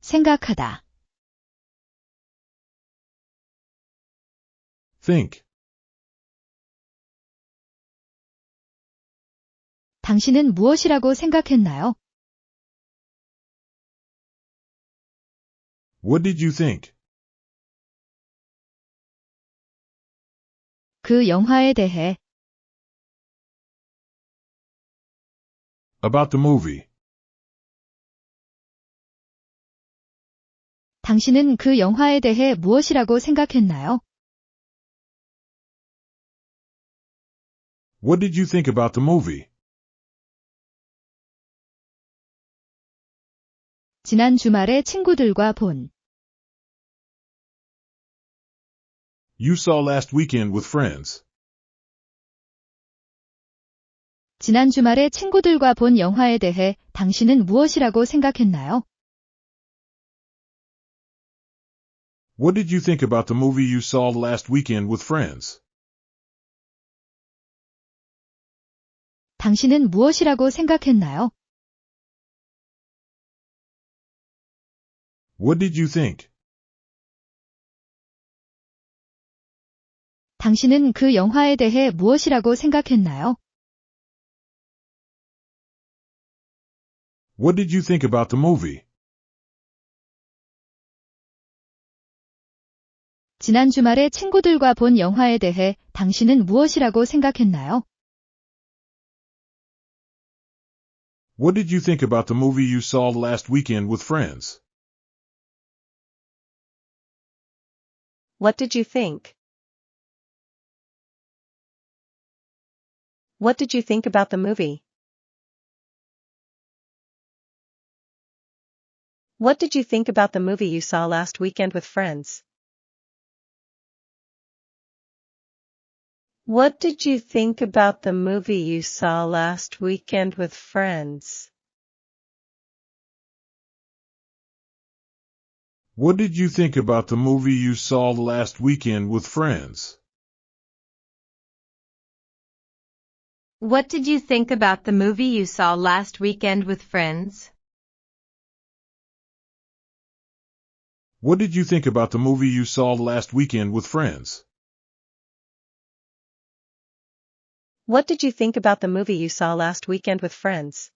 생각하다. Think. 당신은 무엇이라고 생각했나요? What did you think? 그 영화에 대해 About the movie. 당신은 그 영화에 대해 무엇이라고 생각했나요? What did you think about the movie? 지난 주말에 친구들과 본 You saw last weekend with friends. 지난 주말에 친구들과 본 영화에 대해 당신은 무엇이라고 생각했나요? What did you think about the movie you saw last weekend with friends? 당신은 무엇이라고 생각했나요? What did you think? 당신은 그 영화에 대해 무엇이라고 생각했나요? What did you think about the movie? 지난 주말에 친구들과 본 영화에 대해 당신은 무엇이라고 생각했나요? What did you think about the movie you saw last weekend with friends? What did you think? What did you think about the movie? What did you think about the movie you saw last weekend with friends? What did you think about the movie you saw last weekend with friends? What did you think about the movie you saw last weekend with friends? What did you think about the movie you saw last weekend with friends? What did you think about the movie you saw last weekend with friends? What did you think about the movie you saw last weekend with friends?